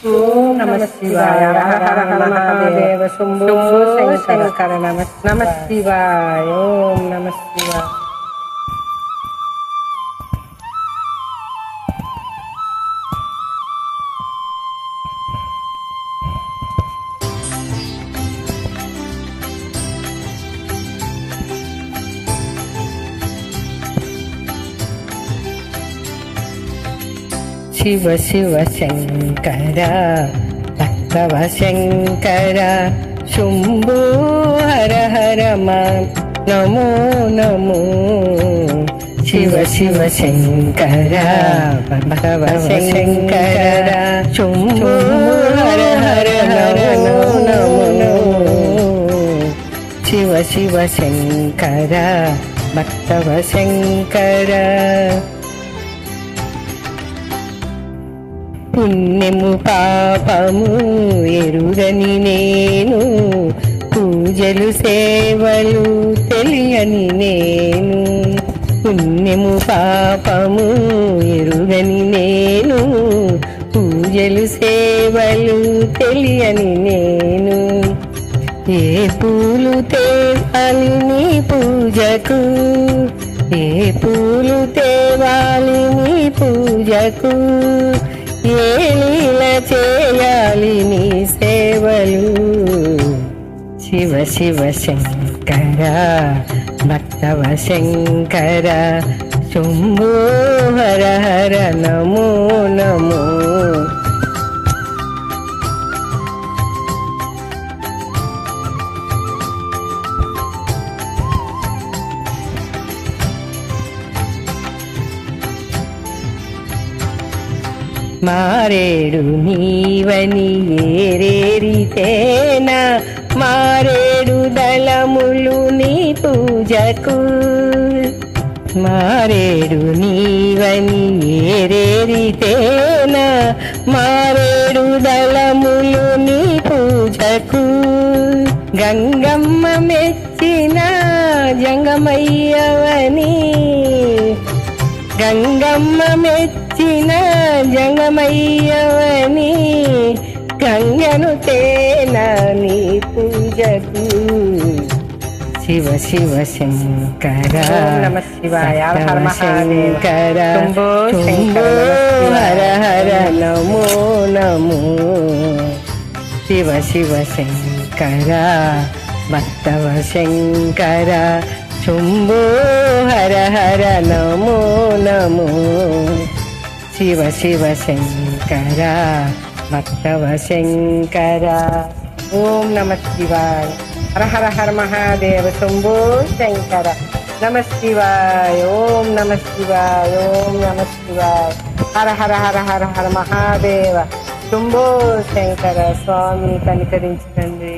ఓం నమ శివాయ. హర హర మహాదేవ శంభో శంకర. నమ శివాయ. ఓం నమ శివాయ. శివ శివ శంకర భక్తవ శంకర శంభో హర హర నమో నమో. శివ శివ శంకర భక్తవ శంకర శంభో హర హర నమో నమో. శివ శివ శంకర భక్తవ శంకర. పుణ్యము పాపము ఎరుగని నేను, పూజలు సేవలు తెలియని నేను. పుణ్యము పాపము ఎరుగని నేను, పూజలు సేవలు తెలియని నేను. ఏ పూలు తేవాలి నీ పూజకు, ఏ పూలు తేవాలి నీ పూజకు, ఏ లీల చేయాలి నీ సేవలు. శివ శివ శంకర భక్తవ శంకర శంభో హర హర నమో నమో. మారేడు నీవని ఏరేరితేనా, మారేడు దళములు నీ పూజకు. మారేడు నీవని ఏరేరితేనా, మారేడు దళములు నీ పూజకు. గంగమ్మ మెచ్చిన జంగమయ్యవని, గంగమ్మ మెచ్చిన జంగమయ్యవని, గంగను తేనా నీ పూజకు. శివ శివ శంకర నమ శివాయ. శంకర శంభో హర హర నమో నమో. శివ శివ శంకర భక్తవ శంకర శంభో హర హర నమో నమో. శివ శివ శంకర భక్తవ శంకర. ఓం నమ శివాయ. హర హర హర మహాదేవ శంభో శంకర. నమ శివాయ. ఓం నమ శివాయ. ఓం నమ శివాయ. హర హర హర హర హర మహాదేవ శంభో శంకర. స్వామి కనికరించండి.